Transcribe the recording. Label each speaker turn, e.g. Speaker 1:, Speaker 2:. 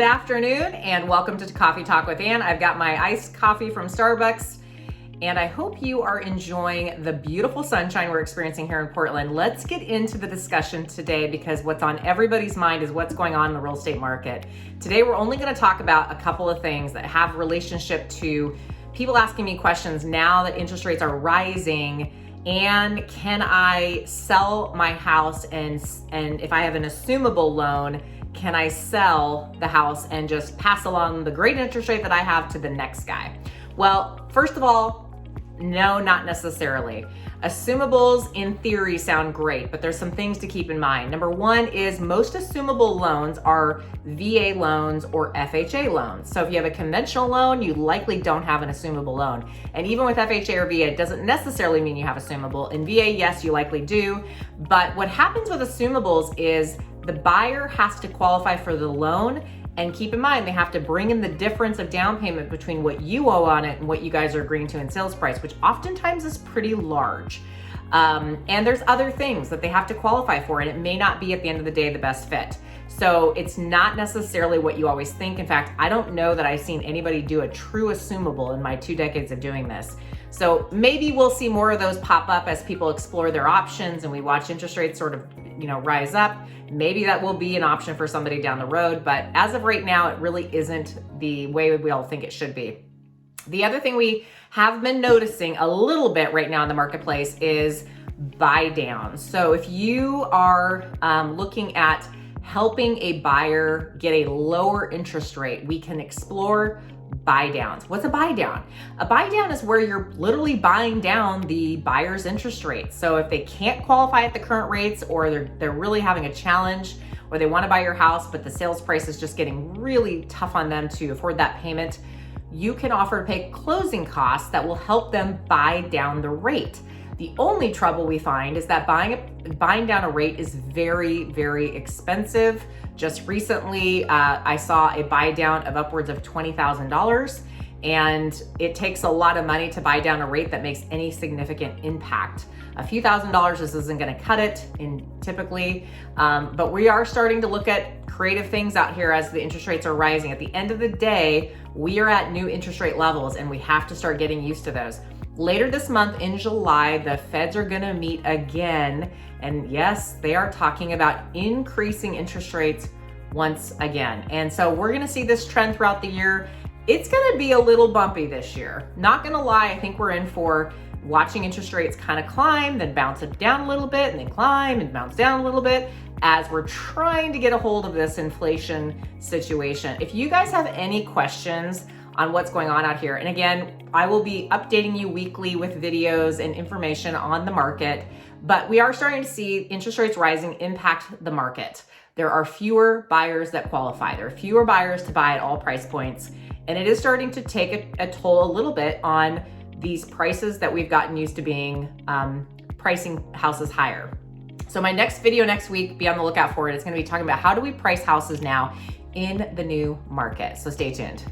Speaker 1: afternoon and welcome to Coffee Talk with Ann. I've got my iced coffee from Starbucks and I hope you are enjoying the beautiful sunshine we're experiencing here in Portland. Let's get into the discussion today because what's on everybody's mind is what's going on in the real estate market. Today we're only going to talk about a couple of things that have relationship to people asking me questions now that interest rates are rising. And can I sell my house and if I have an assumable loan, can I sell the house and just pass along the great interest rate that I have to the next guy? Well, first of all, no, not necessarily. Assumables in theory sound great, but there's some things to keep in mind. Number one is most assumable loans are VA loans or FHA loans. So if you have a conventional loan, you likely don't have an assumable loan. And even with FHA or VA, it doesn't necessarily mean you have assumable. In VA, yes, you likely do. But what happens with assumables is the buyer has to qualify for the loan, and keep in mind, they have to bring in the difference of down payment between what you owe on it and what you guys are agreeing to in sales price, which oftentimes is pretty large. And there's other things that they have to qualify for, and it may not be at the end of the day the best fit. So it's not necessarily what you always think. In fact, I don't know that I've seen anybody do a true assumable in my 2 decades of doing this. So maybe we'll see more of those pop up as people explore their options and we watch interest rates sort of, rise up. Maybe that will be an option for somebody down the road, but as of right now, it really isn't the way we all think it should be. The other thing we have been noticing a little bit right now in the marketplace is buy downs. So if you are looking at helping a buyer get a lower interest rate, we can explore buy downs. What's a buy down? A buy down is where you're literally buying down the buyer's interest rate. So if they can't qualify at the current rates, or they're really having a challenge, or they want to buy your house, but the sales price is just getting really tough on them to afford that payment, you can offer to pay closing costs that will help them buy down the rate. The only trouble we find is that buying down a rate is very, very expensive. Just recently, I saw a buy down of upwards of $20,000, and it takes a lot of money to buy down a rate that makes any significant impact. A few $1,000s just isn't going to cut it typically, but we are starting to look at creative things out here as the interest rates are rising. At the end of the day, we are at new interest rate levels, and we have to start getting used to those. Later this month in July, the feds are going to meet again. And yes, they are talking about increasing interest rates once again. And so we're going to see this trend throughout the year. It's going to be a little bumpy this year. Not going to lie, I think we're in for watching interest rates kind of climb, then bounce it down a little bit, and then climb and bounce down a little bit as we're trying to get a hold of this inflation situation. If you guys have any questions on what's going on out here, and again, I will be updating you weekly with videos and information on the market, but we are starting to see interest rates rising impact the market. There are fewer buyers that qualify. There are fewer buyers to buy at all price points, and it is starting to take a toll a little bit on these prices that we've gotten used to being pricing houses higher. So my next video next week, be on the lookout for it. It's going to be talking about how do we price houses now in the new market. So stay tuned.